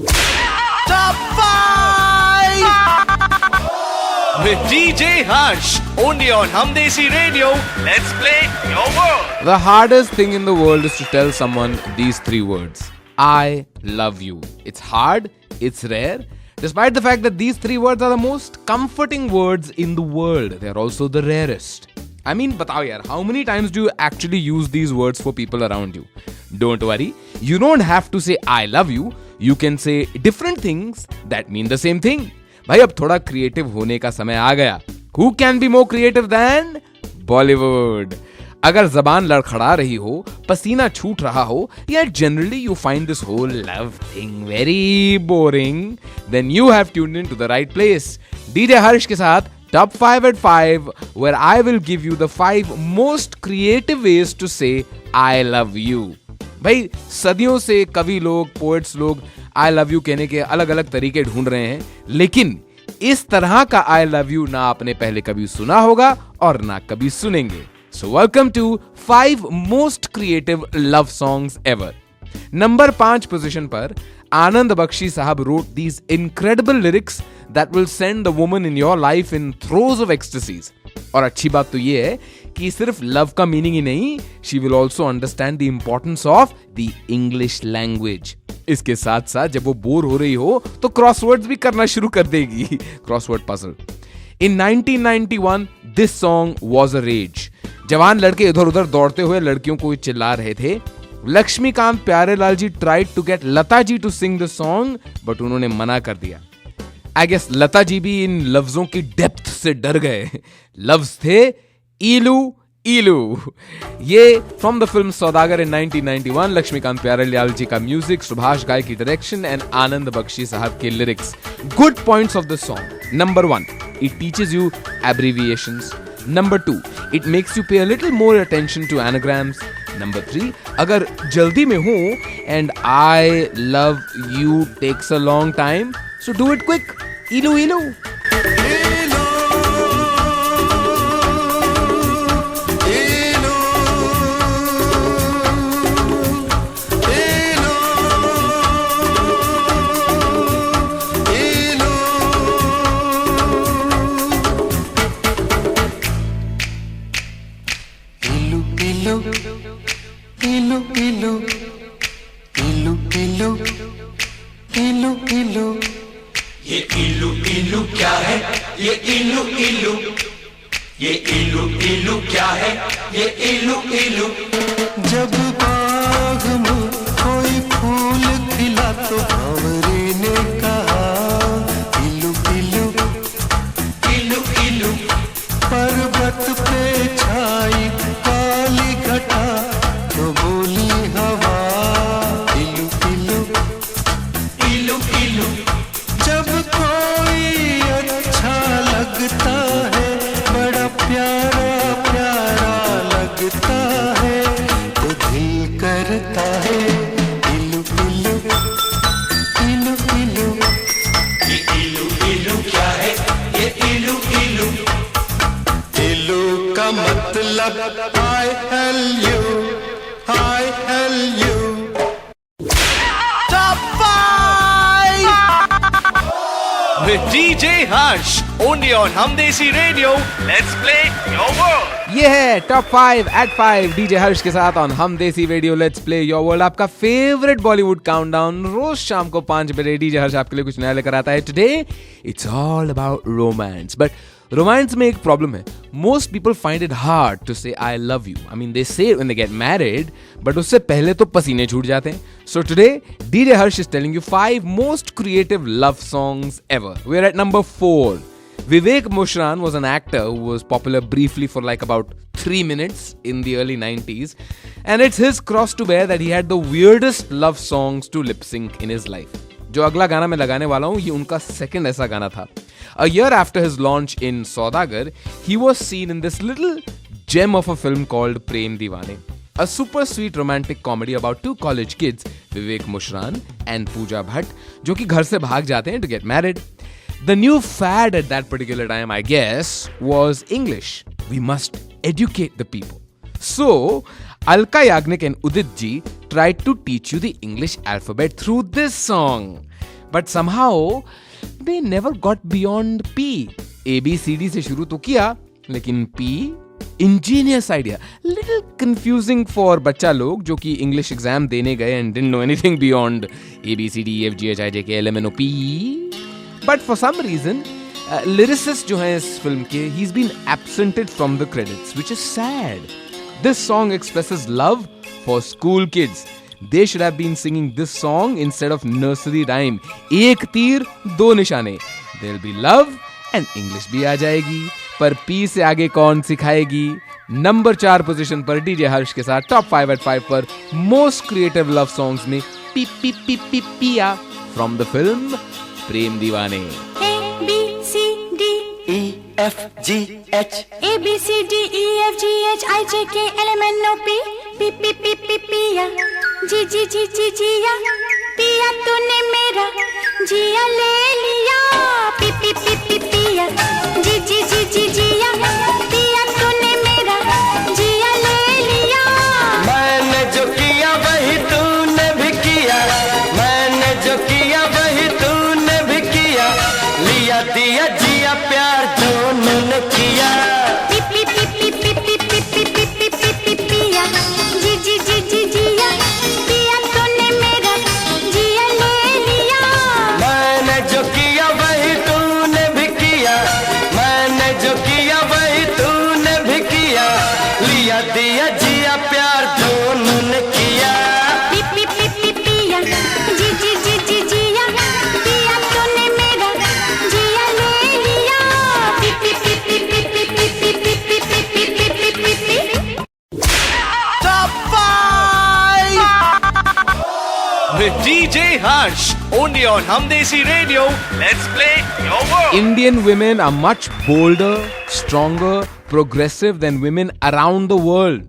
Top 5 with DJ Harsh. Only on Hamdesi Radio. Let's play your world. The hardest thing in the world is to tell someone these three words. I love you. It's hard, it's rare. Despite the fact that these three words are the most comforting words in the world, they are also the rarest. I mean, batao yaar, how many times do you actually use these words for people around you? Don't worry, you don't have to say I love you. You can say different things that mean the same thing. भाई अब थोड़ा creative होने का समय आ गया. Who can be more creative than Bollywood? अगर जबान लड़खड़ा रही हो, पसीना छूट रहा हो, या generally you find this whole love thing very boring, then you have tuned in to the right place. DJ Harsh के साथ Top 5 at 5, where I will give you the 5 most creative ways to say I love you. भाई सदियों से कवि लोग, poets लोग I love you कहने के अलग अलग तरीके ढूंढ रहे हैं, लेकिन इस तरह का I love you ना आपने पहले कभी सुना होगा और ना कभी सुनेंगे. So welcome to 5 most creative love songs ever. Number 5 position पर आनंद बख्शी साहब wrote these incredible lyrics that will send the woman in your life in throes of ecstasies. और अच्छी बात तो ये है कि सिर्फ लव का मीनिंग ही नहीं, she will also understand the importance of the English language. इसके साथ साथ जब वो बोर हो रही हो तो क्रॉसवर्ड्स भी करना शुरू कर देगी. Crossword puzzle. In 1991, this song was a rage. जवान लड़के इधर उधर दौड़ते हुए लड़कियों को चिल्ला रहे थे. लक्ष्मीकांत प्यारेलाल जी tried to get Lata ji to sing the song, but उन्होंने मना कर दिया. I guess लता जी भी इन लफ्जों की डेप्थ से डर गए. लफ्ज थे ईलू ईलू. ये फ्रॉम द फिल्म सौदागर इन 1991. लक्ष्मीकांत प्यारेलाल जी का म्यूजिक, सुभाष गाय की डायरेक्शन एंड आनंद बख्शी साहब के lyrics. Good points of this song. Number 1, it teaches you abbreviations. Number 2, it makes you pay a little more attention to anagrams. Number 3, अगर जल्दी में हो and I love you takes a long time, so do it quick. Ilu ilu. ये इलू इलू क्या है? ये इलू इलू, ये इलू इलू क्या है? ये इलू इलू. जब बाग में कोई फूल खिला तो भंवरे ने कहा इलू इलू इलू इलू. पर्वत पे छाई काली घटा तो बोली हवा इलू इलू इलू इलू. जब कोई अच्छा लगता है, बड़ा प्यारा प्यारा लगता है, तो दिल करता है इलू इलू इलू इलू. ये इलू इलू क्या है? ये इलू इलू. इलू का मतलब I love you, I love you. Top 5 with DJ Harsh. Only on Hamdesi Radio. Let's play your world. ये है टॉप 5 at 5 डीजे हर्ष के साथ ऑन हम देसी radio. Let's play your world, आपका फेवरेट बॉलीवुड काउंटडाउन. रोज शाम को 5 बजे डीजे हर्ष आपके लिए कुछ नया लेकर आता है. Today it's all about romance. But romance में एक प्रॉब्लम है. Most people find it hard to say I love you. I mean they say when they get married, but उससे पहले तो पसीने छूट जाते हैं. So today DJ Harsh is telling you 5 most creative love songs ever. We are at number 4. Vivek Mushran was an actor who was popular briefly for like about 3 minutes in the early 90s, and it's his cross to bear that he had the weirdest love songs to lip sync in his life. जो अगला गाना मैं लगाने वाला हूं, ये उनका second ऐसा गाना था. A year after his launch in Saudagar, he was seen in this little gem of a film called Prem Deewane, a super sweet romantic comedy about 2 college kids, Vivek Mushran and Pooja Bhatt, जो कि घर से भाग जाते हैं to get married. The new fad at that particular time, I guess, was English. We must educate the people. So, Alka Yagnik and Udit ji tried to teach you the English alphabet through this song. But somehow they never got beyond P. ABCD से शुरू तो किया, लेकिन P, ingenious idea, little confusing for बच्चा लोग जो कि English exam देने गए and didn't know anything beyond ABCDEFGHIJKLMNOP. But for some reason, lyricist जो है इस फिल्म के, he's been absented from the credits, which is sad. This song expresses love for school kids. They should have been singing this song instead of nursery rhyme. एक तीर दो निशाने. There'll be love and English भी आ जाएगी. पर P से आगे कौन सिखाएगी? नंबर 4 पोजीशन पर डीजे हर्ष के साथ टॉप 5 at 5 पर मोस्ट क्रिएटिव लव सॉन्ग्स में पी पी पी पी पिया फ्रॉम द फिल्म प्रेम दीवाने. ABCDEFGHIJKLMNOP P P P P पिया जी जी जी जी जिया पिया तूने मेरा जिया ले लिया P P P P पिया जी जी जी जी जिया पिया तूने मेरा जिया ले लिया. मैंने जो किया वही तूने भी किया, मैंने जो किया वही तूने भी किया, लिया दिया जिया प्यार दोनों ने किया. P P P P P P P P P P P P पिया जी जी जी जी जिया पिया तूने मेरा जिया ले लिया. मैंने जो किया वही तूने भी किया, मैंने जो किया वही तूने भी किया, लिया दिया जिया प्यार दोनों ने किया. P P P P पिया जी जी जी जी जिया पिया तूने मेरा जिया ले लिया P P P P P P P P P P P P P P. Top 5 with DJ Harsh, only on Hamdesi Radio. Let's play your world. Indian women are much bolder, stronger, progressive than women around the world.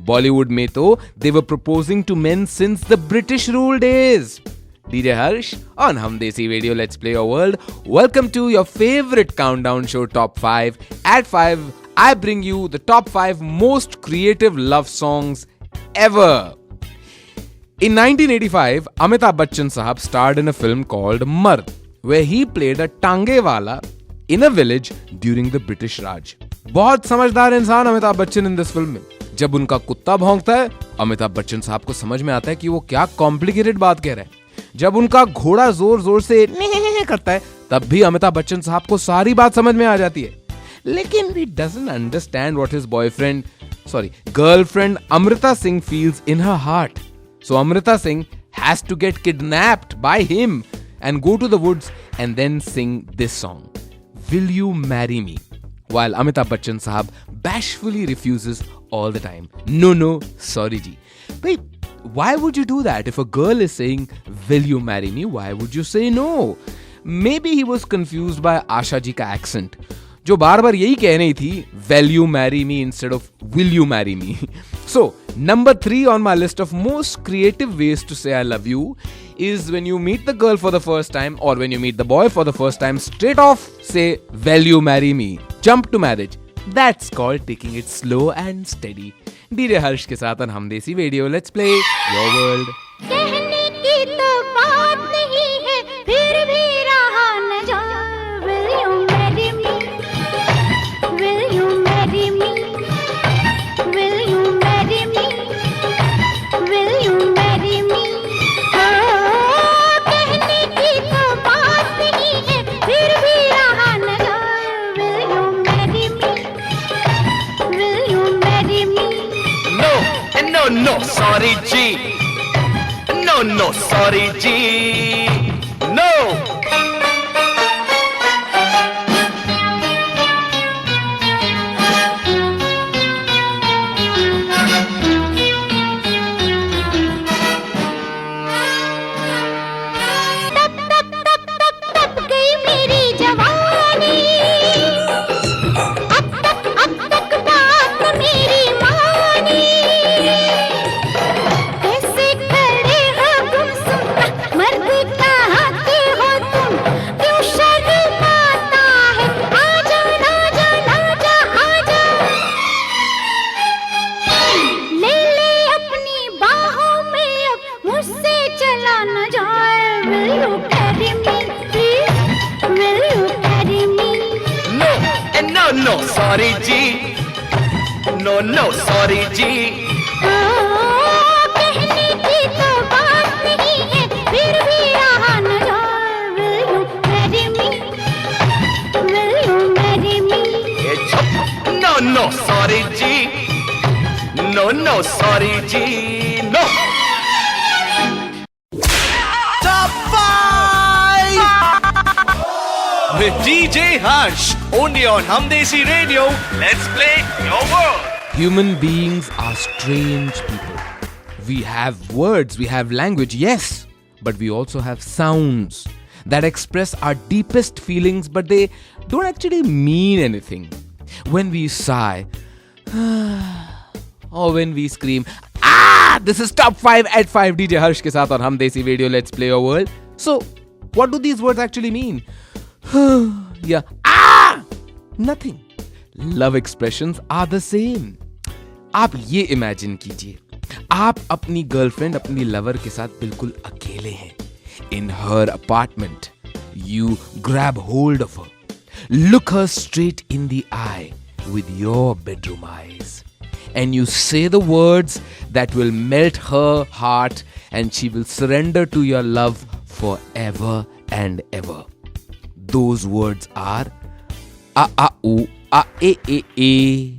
Bollywood में तो they were proposing to men since the British rule days. DJ Harsh on Hamdesi Radio. Let's play your world. Welcome to your favorite countdown show, Top 5. At 5, I bring you the top 5 most creative love songs ever. In 1985, Amitabh Bachchan sahab starred in a film called Mard, where he played a tangewala in a village during the British Raj. बहुत समझदार इंसान Amitabh Bachchan in this film में. जब उनका कुत्ता भौंकता है, अमिताभ बच्चन साहब को समझ में आता है कि वो क्या कॉम्प्लिकेटेड बात कह रहे हैं. जब उनका घोड़ा जोर जोर से करता है, तब भी अमिताभ बच्चन साहब को सारी बात समझ में आ जाती है. लेकिन he doesn't understand what his girlfriend Amrita Singh feels in her heart. So Amrita Singh has to get kidnapped by him and go to the woods and then sing this song, Will You Marry Me? While Amitabh Bachchan sahab bashfully refuses all the time. No, sorry ji. Wait, why would you do that? If a girl is saying, Will you marry me? Why would you say no? Maybe he was confused by Asha ji ka accent, जो बार बार यही कह रही थी, Will you marry me instead of Will you marry me? So, number 3 on my list of most creative ways to say I love you is when you meet the girl for the first time or when you meet the boy for the first time, straight off say, Will you marry me? Jump to marriage. That's called taking it slow and steady. DJ Harsh के साथ on Hamdesi Radio. Let's play your world. कहने की तो बात नहीं है, फिर भी रहा न जाए. Will you marry me? Will you marry me? Will you marry me? Will you marry me? हाँ, कहने की तो बात नहीं है, फिर भी रहा न जाए. Will you marry me? Will you marry me? No, sorry G. No, sorry G. No. तब गई मेरी जवानी, अब तक बात मेरी मानी. कैसे खड़े हो तुम सुनता, मर्द नो सॉरी जी, नो नो सॉरी जी। कहने की तो बात नहीं है, फिर भी रहा न जाए। Will you marry me? Will you marry me? ये चुप, नो नो सॉरी जी, नो नो सॉरी जी, no. Top 5 with DJ Harsh only on Hamdesi Radio. Let's play your world. Human beings are strange people. We have words, we have language, yes, but we also have sounds that express our deepest feelings, but they don't actually mean anything. When we sigh, or when we scream, this is Top 5 at 5 DJ Harsh ke saath on Hum Desi Radio. Let's play your world. So, what do these words actually mean? Yeah, nothing. Love expressions are the same. आप ये imagine कीजिए, आप अपनी girlfriend, अपनी lover के साथ बिल्कुल अकेले हैं. In her apartment, you grab hold of her, look her straight in the eye with your bedroom eyes, and you say the words that will melt her heart, and she will surrender to your love forever and ever. Those words are a a u a e.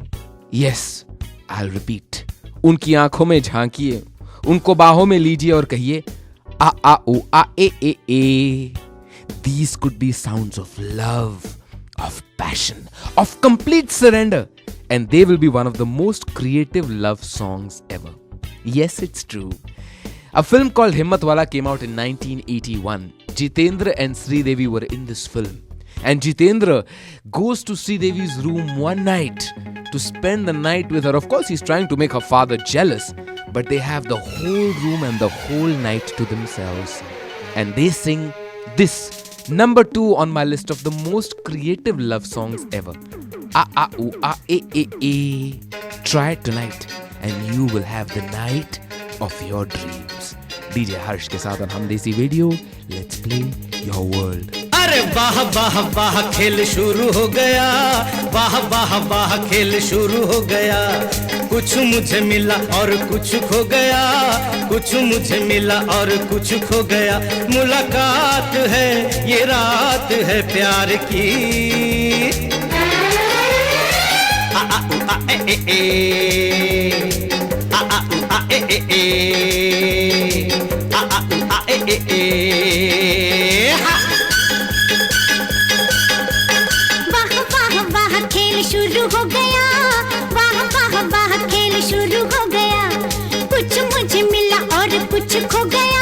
Yes, I'll repeat. उनकी आंखों में झांकिए, उनको बाहों में लीजिए और कहिए a a u a e. These could be sounds of love, of passion, of complete surrender, and they will be one of the most creative love songs ever. Yes, it's true. A film called Himmatwala came out in 1981. Jitendra and Sridevi were in this film. And Jitendra goes to Sridevi's room one night to spend the night with her. Of course, he's trying to make her father jealous, but they have the whole room and the whole night to themselves. And they sing this, number 2 on my list of the most creative love songs ever. A a u a e. Try it tonight and you will have the night of your dreams. DJ Harsh के साथ हम देसी radio. Let's play your world. अरे वाह वाह वाह खेल शुरू हो गया, वाह वाह वाह खेल शुरू हो गया। कुछ मुझे मिला और कुछ खो गया, कुछ मुझे मिला और कुछ खो गया। मुलाकात है ये रात है प्यार की। आ आ उ आ ए आ आ उ आ ए आ आ उ आ ए हा। शुरू हो गया, वाह वाह वाह खेल शुरू हो गया। कुछ मुझे मिला और कुछ खो गया।